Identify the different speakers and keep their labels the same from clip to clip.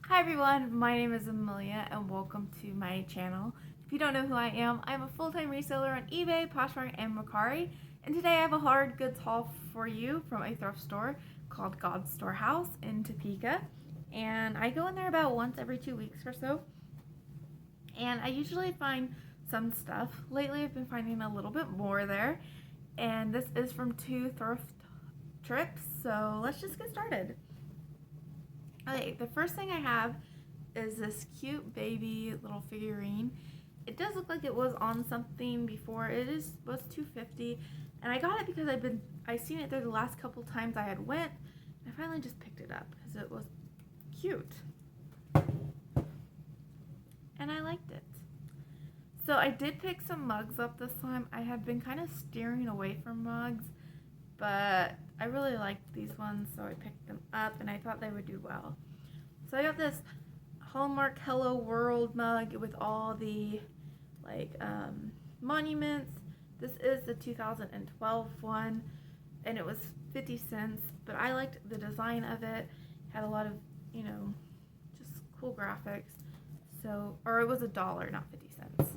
Speaker 1: Hi everyone, my name is Amelia and welcome to my channel. If you don't know who I am a full-time reseller on eBay, Poshmark, and Mercari. And today I have a hard goods haul for you from a thrift store called God's Storehouse in Topeka. And I go in there about once every 2 weeks or so. And I usually find some stuff. Lately I've been finding a little bit more there. And this is from 2 thrift trips, so let's just get started. Okay, the first thing I have is this cute baby little figurine. It does look like it was on something before. Was $2.50, and I got it because I seen it there the last couple times I had went. And I finally just picked it up because it was cute, and I liked it. So I did pick some mugs up this time. I had been kind of steering away from mugs, but I really liked these ones, so I picked them up and I thought they would do well. So I got this Hallmark Hello World mug with all the monuments. This is the 2012 one and it was 50 cents, but I liked the design of it. It had a lot of, just cool graphics. Or it was $1, not 50 cents.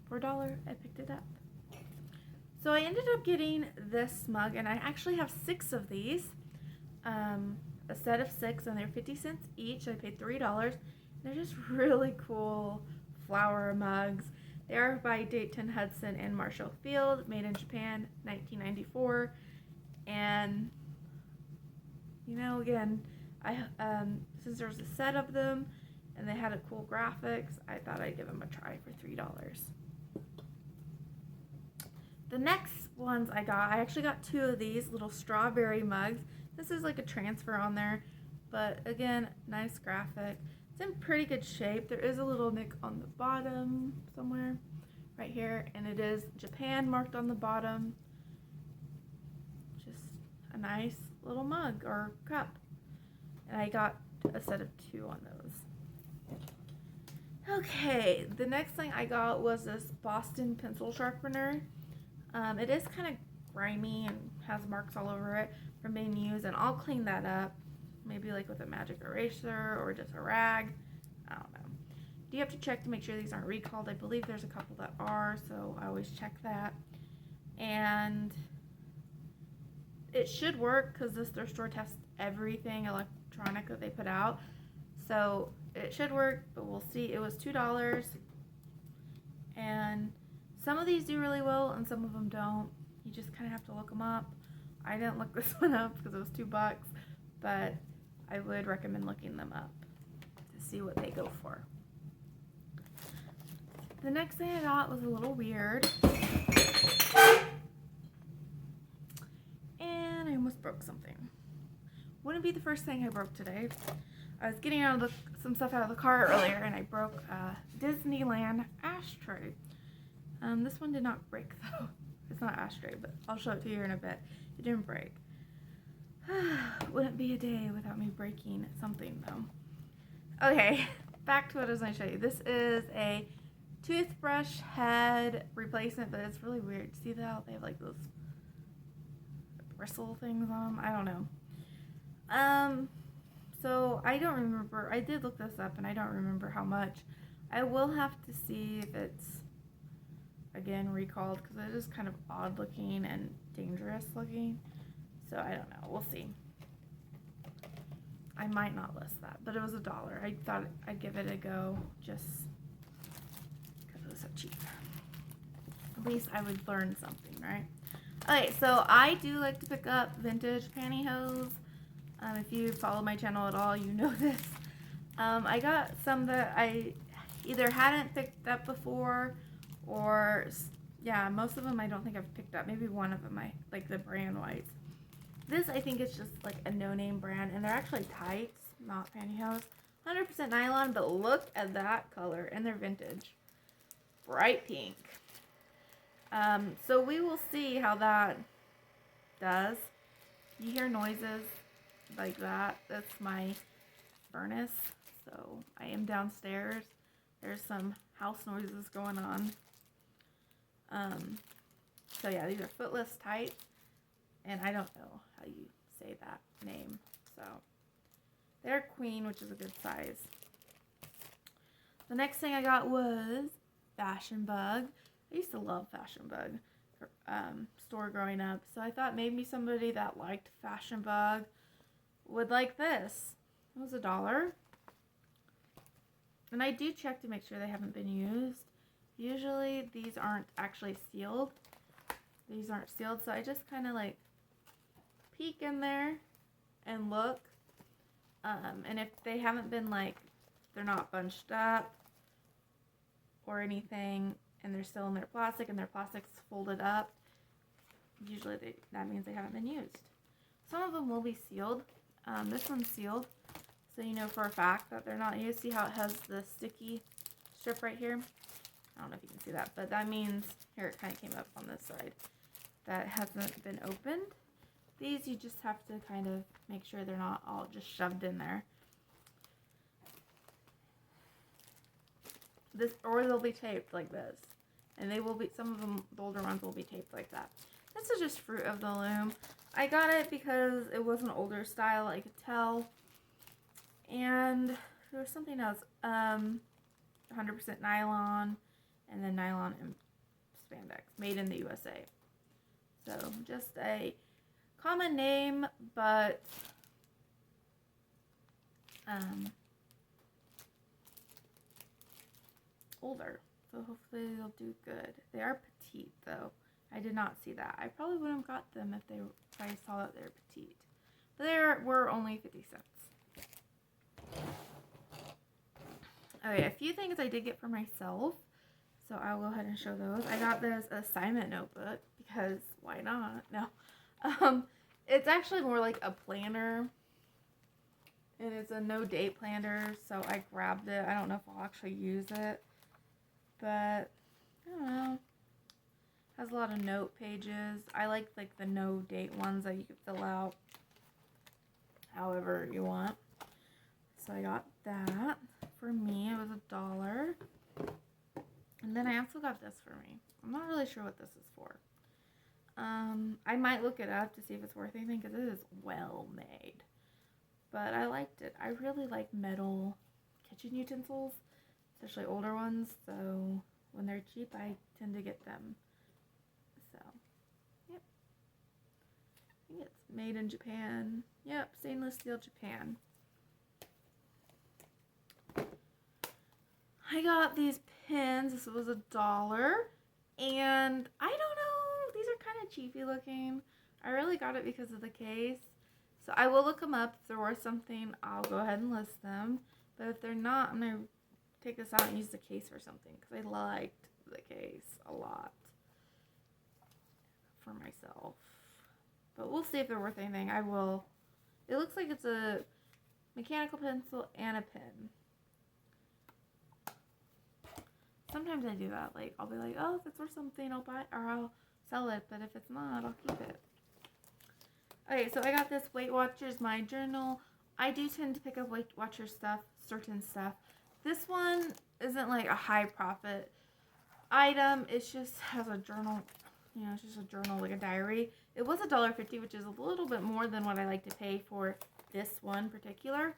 Speaker 1: For $1, I picked it up. So I ended up getting this mug, and I actually have 6 of these, a set of 6, and they're 50 cents each. I paid $3. They're just really cool flower mugs. They are by Dayton Hudson and Marshall Field, made in Japan, 1994. And again, since there's a set of them and they had a cool graphics, I thought I'd give them a try for $3. The next ones I actually got 2 of these little strawberry mugs. This is like a transfer on there, but again, nice graphic. It's in pretty good shape. There is a little nick on the bottom somewhere, right here, and it is Japan marked on the bottom. Just a nice little mug or cup. And I got a set of 2 on those. Okay, the next thing I got was this Boston pencil sharpener. It is kind of grimy and has marks all over it from being used, and I'll clean that up, maybe like with a magic eraser or just a rag. I don't know. You have to check to make sure these aren't recalled. I believe there's a couple that are, so I always check that. And it should work because this thrift store tests everything electronic that they put out, so it should work, but we'll see. It was $2, and some of these do really well and some of them don't. You just kind of have to look them up. I didn't look this one up because it was $2, but I would recommend looking them up to see what they go for. The next thing I got was a little weird, and I almost broke something. Wouldn't be the first thing I broke today. I was getting some stuff out of the car earlier and I broke a Disneyland ashtray. This one did not break though. It's not ashtray, but I'll show it to you in a bit. It didn't break. Wouldn't be a day without me breaking something though. Okay, back to what I was going to show you. This is a toothbrush head replacement, but it's really weird. See that? They have like those bristle things on them. I don't know. So I don't remember. I did look this up and I don't remember how much. I will have to see if it's again recalled because it is kind of odd looking and dangerous looking, so I don't know. We'll see. I might not list that, but it was $1. I thought I'd give it a go just because it was so cheap. At least I would learn something, right? Okay, so I do like to pick up vintage pantyhose. If you follow my channel at all, you know this. I got some that I either hadn't picked up before, or yeah, most of them I don't think I've picked up. Maybe one of them I like the brand wise. This I think is just like a no-name brand, and they're actually tights, not pantyhose. 100% nylon, but look at that color, and they're vintage, bright pink. So we will see how that does. You hear noises like that. That's my furnace. So I am downstairs. There's some house noises going on. So yeah, these are footless tights, and I don't know how you say that name. So they're queen, which is a good size. The next thing I got was Fashion Bug. I used to love Fashion Bug store growing up, so I thought maybe somebody that liked Fashion Bug would like this. It was $1. And I do check to make sure they haven't been used. Usually these aren't actually sealed. These aren't sealed, so I just kind of like peek in there and look. And if they haven't been like, they're not bunched up or anything, and they're still in their plastic and their plastic's folded up, usually that means they haven't been used. Some of them will be sealed. This one's sealed, so you know for a fact that they're not used. See how it has the sticky strip right here? I don't know if you can see that, but that means, here it kind of came up on this side, that it hasn't been opened. These you just have to kind of make sure they're not all just shoved in there. This, or they'll be taped like this. And they will be, some of them, the older ones will be taped like that. This is just Fruit of the Loom. I got it because it was an older style, I could tell. And there was something else. 100% nylon, and then nylon and spandex, made in the USA. So just a common name, but older. So hopefully they'll do good. They are petite though. I did not see that. I probably wouldn't have got them if I saw that they're petite. But they were only 50 cents. Okay, a few things I did get for myself. So I'll go ahead and show those. I got this assignment notebook because why not? No. It's actually more like a planner. And it's a no date planner, so I grabbed it. I don't know if I'll actually use it. But I don't know. Has a lot of note pages. I like the no date ones that you can fill out however you want. So I got that. For me, it was $1. And then I also got this for me. I'm not really sure what this is for. I might look it up to see if it's worth anything because it is well made. But I liked it. I really like metal kitchen utensils, especially older ones. So when they're cheap, I tend to get them. So, yep. I think it's made in Japan. Yep, stainless steel Japan. I got these pins. This was $1. And I don't know. These are kind of cheapy looking. I really got it because of the case. So I will look them up. If they're worth something, I'll go ahead and list them. But if they're not, I'm going to take this out and use the case for something. Because I liked the case a lot for myself. But we'll see if they're worth anything. I will. It looks like it's a mechanical pencil and a pen. Sometimes I do that. Like, I'll be like, oh, if it's worth something, I'll buy it, or I'll sell it. But if it's not, I'll keep it. Okay, so I got this Weight Watchers My Journal. I do tend to pick up Weight Watchers stuff, certain stuff. This one isn't like a high profit item. It just has a journal, you know, it's just a journal, like a diary. It was $1.50, which is a little bit more than what I like to pay for this one particular.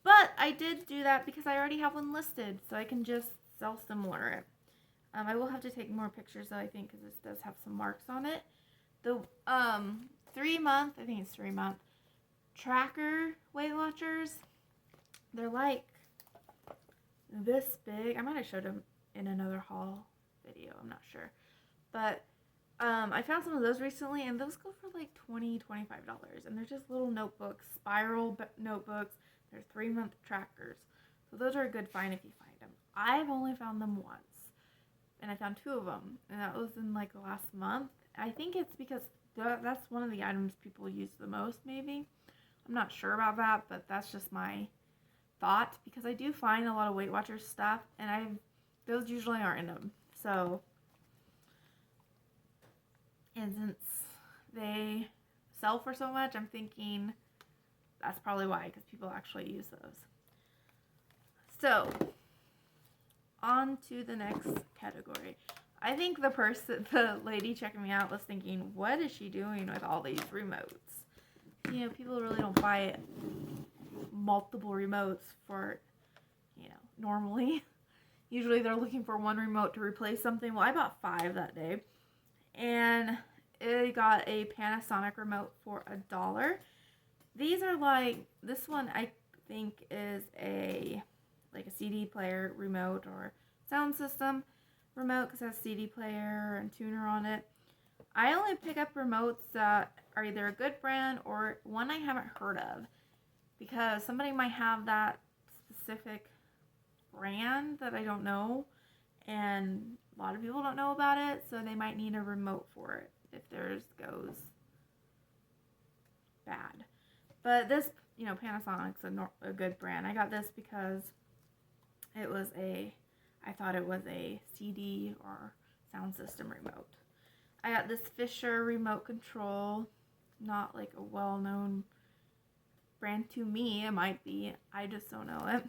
Speaker 1: But I did do that because I already have one listed, so I can just sell similar. I will have to take more pictures though, I think, because this does have some marks on it. The 3-month, I think it's 3-month tracker Weight Watchers. They're like this big. I might have showed them in another haul video. I'm not sure. But I found some of those recently, and those go for like $20, $25. And they're just little notebooks, spiral notebooks. They're 3-month trackers. So those are a good find if you find them. I've only found them once. And I found 2 of them. And that was in like the last month. I think it's because that's one of the items people use the most, maybe. I'm not sure about that, but that's just my thought. Because I do find a lot of Weight Watchers stuff, and those usually aren't in them. So, and since they sell for so much, I'm thinking that's probably why, because people actually use those. So, on to the next category. I think the lady checking me out was thinking, what is she doing with all these remotes? You know, people really don't buy multiple remotes for, you know, normally. Usually they're looking for one remote to replace something. Well, I bought 5 that day. And I got a Panasonic remote for $1. These are like, this one I think is like a CD player remote or sound system remote because it has CD player and tuner on it. I only pick up remotes that are either a good brand or one I haven't heard of, because somebody might have that specific brand that I don't know, and a lot of people don't know about it, so they might need a remote for it if theirs goes bad. But this, Panasonic's a good brand. I got this because I thought it was a CD or sound system remote. I got this Fisher remote control, not like a well-known brand to me. It might be, I just don't know it.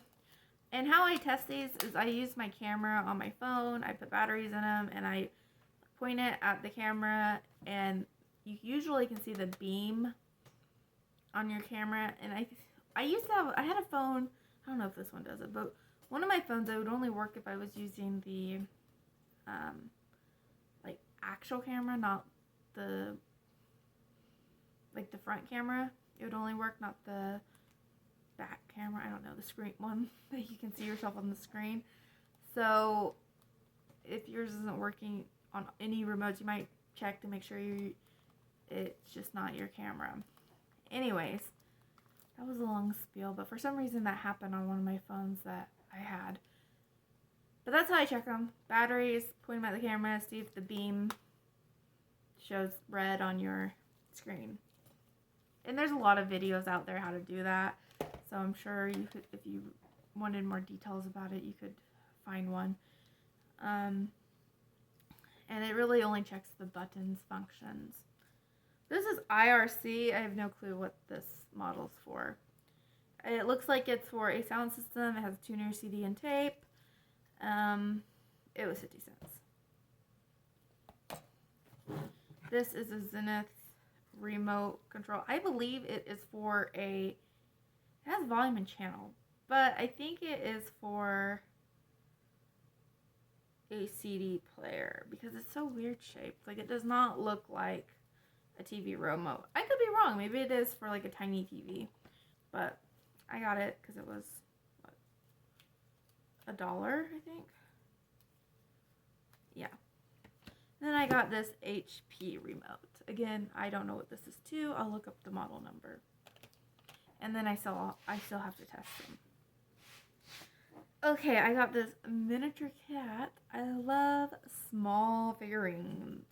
Speaker 1: And how I test these is I use my camera on my phone, I put batteries in them, and I point it at the camera, and you usually can see the beam on your camera. And I had a phone, I don't know if this one does it, but one of my phones, it would only work if I was using the like actual camera, not the front camera. It would only work, not the back camera. I don't know, the screen one that you can see yourself on the screen. So if yours isn't working on any remotes, you might check to make sure it's just not your camera. Anyways, that was a long spiel, but for some reason that happened on one of my phones that I had. But that's how I check them. Batteries, point them at the camera, see if the beam shows red on your screen. And there's a lot of videos out there how to do that. So I'm sure you could, if you wanted more details about it, you could find one. And it really only checks the buttons functions. This is IRC. I have no clue what this model's for. It looks like it's for a sound system. It has a tuner, CD, and tape. It was 50 cents. This is a Zenith remote control. I believe it is for it has volume and channel, but I think it is for a CD player because it's so weird shaped. Like, it does not look like a TV remote. I could be wrong. Maybe it is for like a tiny TV, but I got it because it was $1, I think. Yeah. And then I got this HP remote. Again, I don't know what this is to. I'll look up the model number. And then I still have to test them. Okay, I got this miniature cat. I love small figurines.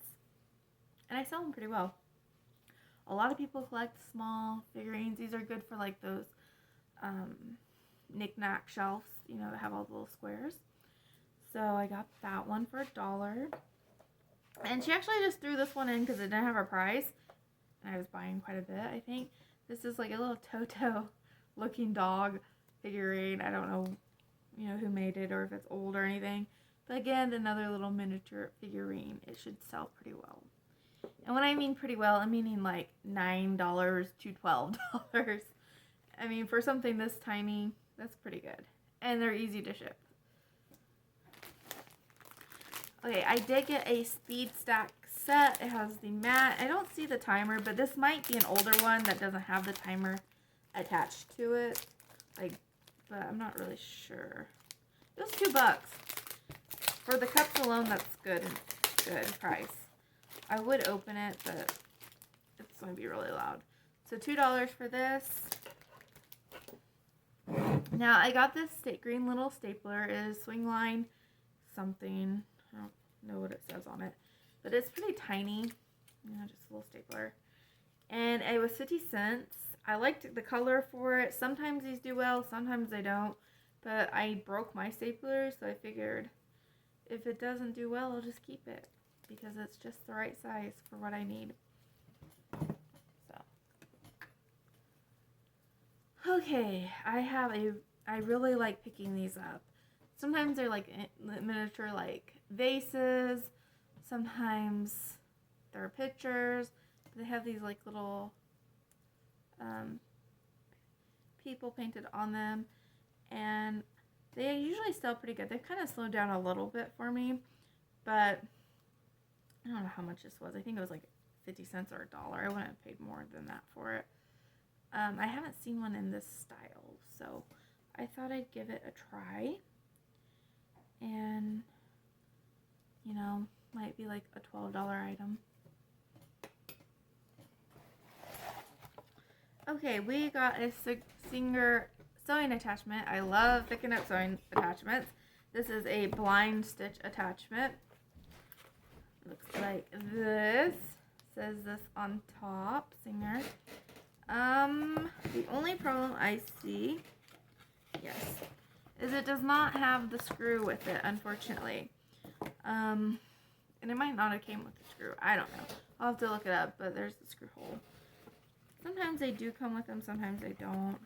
Speaker 1: And I sell them pretty well. A lot of people collect small figurines. These are good for like those knick-knack shelves, that have all the little squares. So I got that one for $1. And she actually just threw this one in because it didn't have a price. And I was buying quite a bit, I think. This is like a little Toto looking dog figurine. I don't know, who made it or if it's old or anything. But again, another little miniature figurine. It should sell pretty well. And when I mean pretty well, I'm meaning like $9 to $12. I mean, for something this tiny, that's pretty good. And they're easy to ship. Okay, I did get a speed stack set. It has the mat. I don't see the timer, but this might be an older one that doesn't have the timer attached to it. But I'm not really sure. It was $2. For the cups alone, that's good price. I would open it, but it's going to be really loud. So $2 for this. Now, I got this green little stapler. It is Swingline something. I don't know what it says on it. But it's pretty tiny. Just a little stapler. And it was 50 cents. I liked the color for it. Sometimes these do well, sometimes they don't. But I broke my stapler, so I figured if it doesn't do well, I'll just keep it. Because it's just the right size for what I need. So. Okay, I really like picking these up. Sometimes they're like miniature like vases. Sometimes they're pictures. They have these like little people painted on them. And they usually still pretty good. They've kind of slowed down a little bit for me, but I don't know how much this was. I think it was like 50 cents or $1. I wouldn't have paid more than that for it. I haven't seen one in this style, so I thought I'd give it a try. And, you know, might be like a $12 item. Okay, we got a Singer sewing attachment. I love picking up sewing attachments. This is a blind stitch attachment. Looks like this. Says this on top, Singer. The only problem I see, yes, is it does not have the screw with it, unfortunately. And it might not have came with the screw. I don't know. I'll have to look it up, but there's the screw hole. Sometimes they do come with them, sometimes they don't.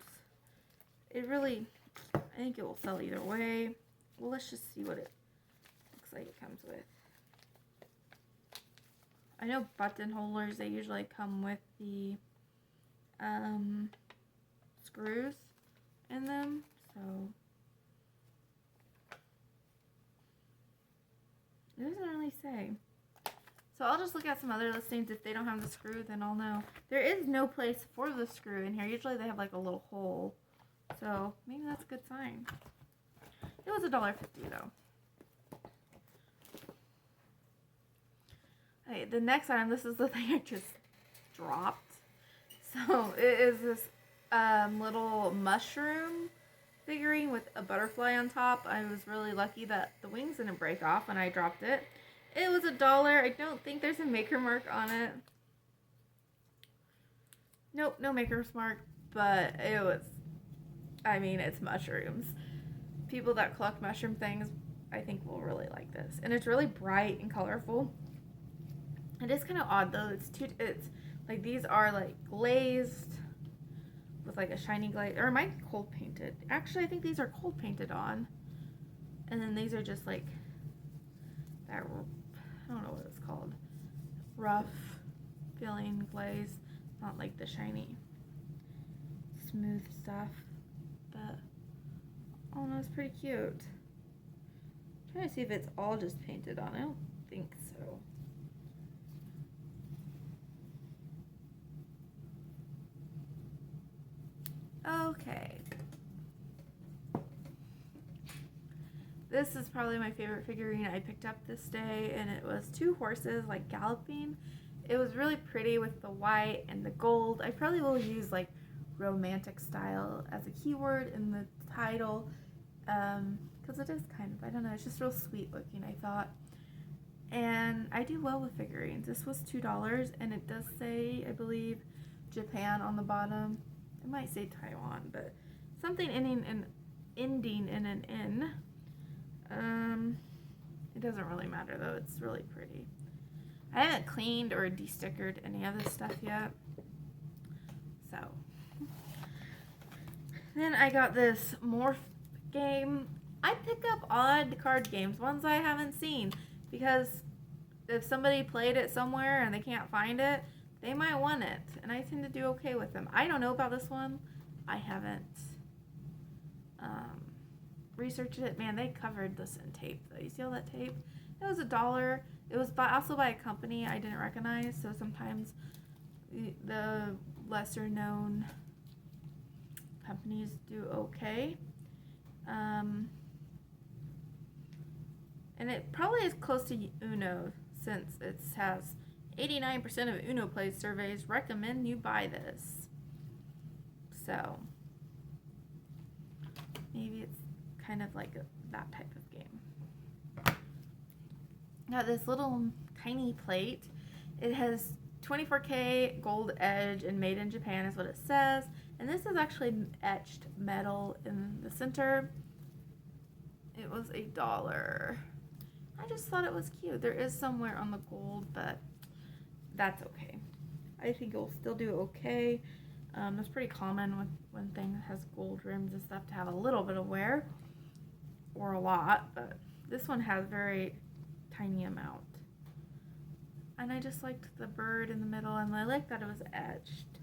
Speaker 1: It really, I think it will sell either way. Well, let's just see what it looks like it comes with. I know button holders, they usually come with the screws in them, so it doesn't really say. So I'll just look at some other listings. If they don't have the screw, then I'll know. There is no place for the screw in here. Usually they have like a little hole, so maybe that's a good sign. It was $1.50 though. Okay, the next item, this is the thing I just dropped. So it is this little mushroom figurine with a butterfly on top. I was really lucky that the wings didn't break off when I dropped it. It was $1. I don't think there's a maker mark on it. Nope, no maker's mark, but it was, I mean, it's mushrooms. People that collect mushroom things, I think will really like this. And it's really bright and colorful. It is kind of odd though. It's like these are like glazed with like a shiny glaze, or it might be cold painted. Actually, I think these are cold painted on. And then these are just like that, I don't know what it's called, rough feeling glaze, not like the shiny smooth stuff, but oh no, it's pretty cute. I'm trying to see if it's all just painted on. I don't think so. Okay. This is probably my favorite figurine I picked up this day, and it was two horses like galloping. It was really pretty with the white and the gold. I probably will use like romantic style as a keyword in the title, because it is kind of, I don't know, it's just real sweet looking, I thought. And I do well with figurines. This was $2, and it does say, I believe, Japan on the bottom. It might say Taiwan, but something ending in an N. It doesn't really matter though, it's really pretty. I haven't cleaned or de-stickered any of this stuff yet. So. Then I got this morph game. I pick up odd card games, ones I haven't seen, because if somebody played it somewhere and they can't find it, they might want it, and I tend to do okay with them. I don't know about this one. I haven't researched it. Man, they covered this in tape though. You see all that tape? It was $1. It was also by a company I didn't recognize, so sometimes the lesser known companies do okay. And it probably is close to Uno, since it has 89% of Uno Play surveys recommend you buy this. So maybe it's kind of like that type of game. Got this little tiny plate. It has 24K gold edge and made in Japan is what it says. And this is actually etched metal in the center. It was $1. I just thought it was cute. There is somewhere on the gold, but that's okay. I think it will still do okay. That's pretty common when things has gold rims and stuff to have a little bit of wear, or a lot, but this one has very tiny amount. And I just liked the bird in the middle, and I liked that it was etched.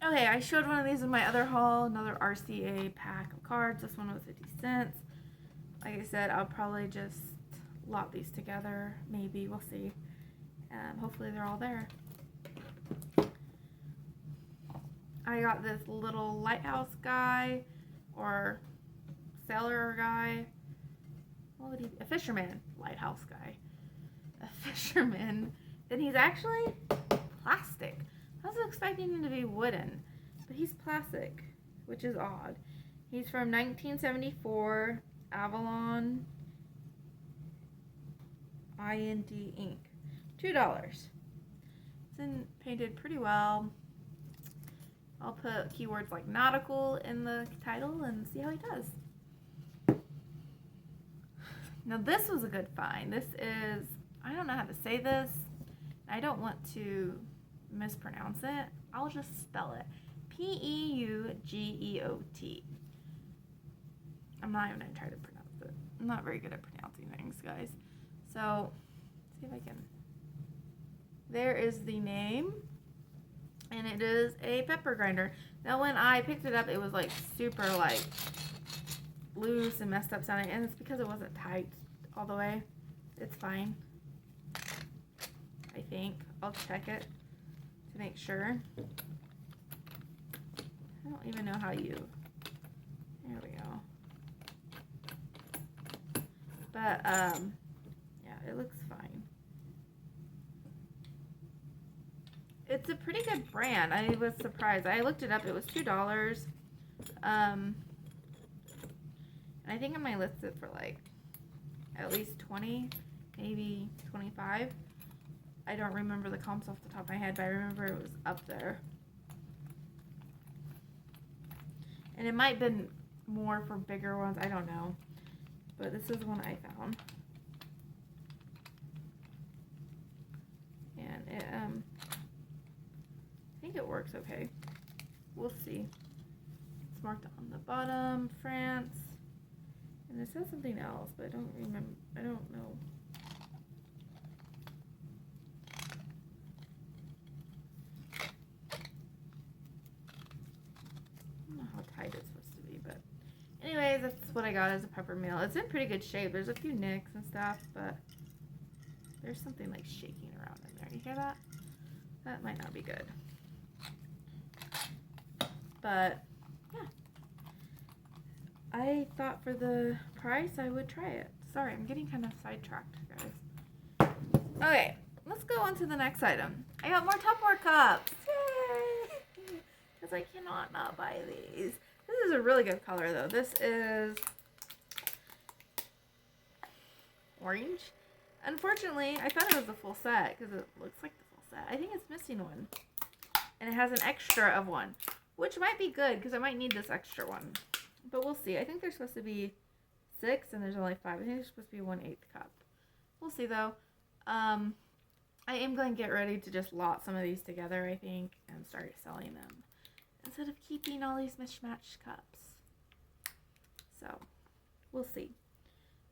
Speaker 1: Okay, I showed one of these in my other haul, another RCA pack of cards. This one was 50 cents. Like I said, I'll probably just lot these together. Maybe, we'll see. Hopefully they're all there. I got this little lighthouse guy, or sailor guy. What would he be? A fisherman. Lighthouse guy. A fisherman. Then he's actually plastic. I was expecting him to be wooden, but he's plastic, which is odd. He's from 1974, Avalon IND ink. $2. It's painted pretty well. I'll put keywords like nautical in the title and see how he does. Now this was a good find. This is, I don't know how to say this. I don't want to mispronounce it. I'll just spell it. P-E-U-G-E-O-T. I'm not even going to try to pronounce it. I'm not very good at pronouncing things, guys. So, let's see if I can. There is the name. And it is a pepper grinder. Now when I picked it up, it was like super like loose and messed up sounding. And it's because it wasn't tight all the way. It's fine. I think. I'll check it to make sure. I don't even know how you... There we go. But, yeah, it looks fine. It's a pretty good brand. I was surprised. I looked it up. It was $2. And I think I might list it for like at least 20, maybe 25. I don't remember the comps off the top of my head, but I remember it was up there. And it might have been more for bigger ones. I don't know. But this is one I found. And it, I think it works okay. We'll see. It's marked on the bottom, France. And it says something else, but I don't remember. I don't know. I don't know how tight it's supposed to be, but anyways, that's what I got as a pepper mill. It's in pretty good shape. There's a few nicks and stuff, but there's something like shaking around in there. You hear that? That might not be good. But yeah, I thought for the price I would try it. Sorry, I'm getting kind of sidetracked, guys. Okay, let's go on to the next item. I got more Tupperware cups. Yay! Because I cannot not buy these. This is a really good color though. This is orange. Unfortunately, I thought it was the full set because it looks like the full set. I think it's missing one. And it has an extra of one, which might be good because I might need this extra one. But we'll see. I think there's supposed to be 6 and there's only 5. I think there's supposed to be 1/8 cup. We'll see though. I am going to get ready to just lot some of these together, I think, and start selling them instead of keeping all these mismatched cups. So, we'll see.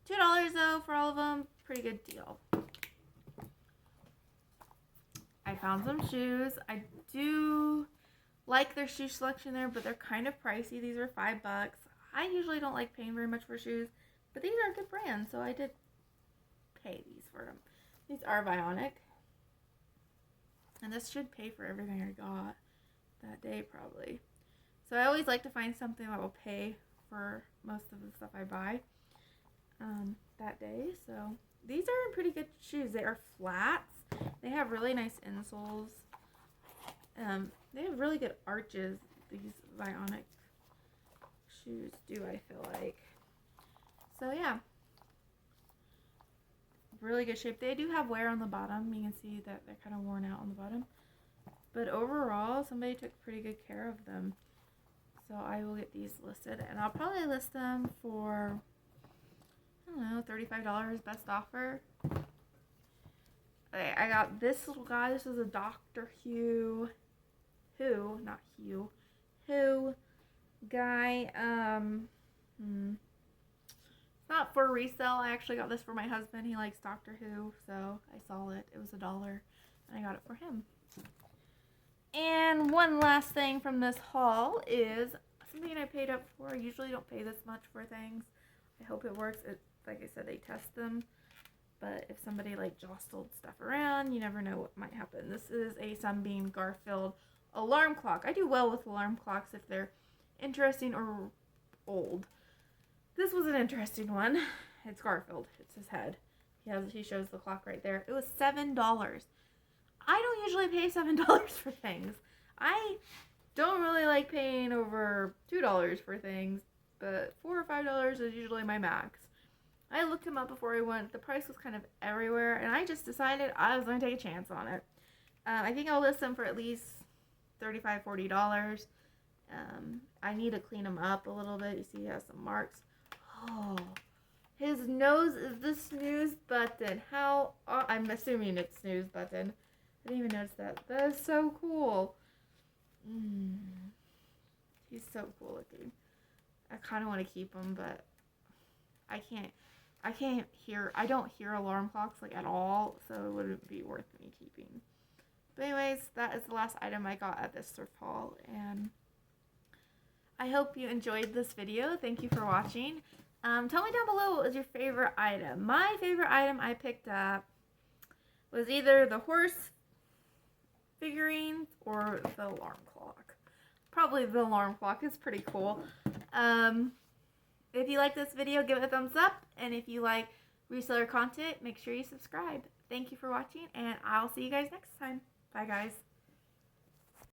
Speaker 1: $2 though for all of them. Pretty good deal. I found some shoes. I do like their shoe selection there, but they're kind of pricey. These are $5. I usually don't like paying very much for shoes, but these are a good brand, so I did pay these for them. These are Bionic, and this should pay for everything I got that day probably. So I always like to find something that will pay for most of the stuff I buy that day. So these are pretty good shoes. They are flats. They have really nice insoles. They have really good arches. These Bionic shoes do, I feel like. So yeah, really good shape. They do have wear on the bottom. You can see that they're kind of worn out on the bottom. But overall, somebody took pretty good care of them. So I will get these listed, and I'll probably list them for, I don't know, $35 best offer. Okay, I got this little guy. This is a Dr. Who guy. It's not for resale. I actually got this for my husband. He likes Doctor Who, so I saw it. It was $1, and I got it for him. And one last thing from this haul is something I paid up for. I usually don't pay this much for things. I hope it works. Like I said, they test them. But if somebody like jostled stuff around, you never know what might happen. This is a Sunbeam Garfield alarm clock. I do well with alarm clocks if they're interesting or old. This was an interesting one. It's Garfield. It's his head. He shows the clock right there. It was $7. I don't usually pay $7 for things. I don't really like paying over $2 for things, but $4 or $5 is usually my max. I looked him up before I went. The price was kind of everywhere, and I just decided I was going to take a chance on it. I think I'll list him for at least $35, $40. I need to clean him up a little bit. You see he has some marks. Oh, his nose is the snooze button. How? Oh, I'm assuming it's snooze button. I didn't even notice that. That is so cool. He's so cool looking. I kind of want to keep him, but I can't hear. I don't hear alarm clocks like at all, so it wouldn't be worth me keeping. But anyways, that is the last item I got at this thrift haul, and I hope you enjoyed this video. Thank you for watching. Tell me down below what was your favorite item. My favorite item I picked up was either the horse figurines or the alarm clock. Probably the alarm clock is pretty cool. If you like this video, give it a thumbs up, and if you like reseller content, make sure you subscribe. Thank you for watching, and I'll see you guys next time. Bye guys.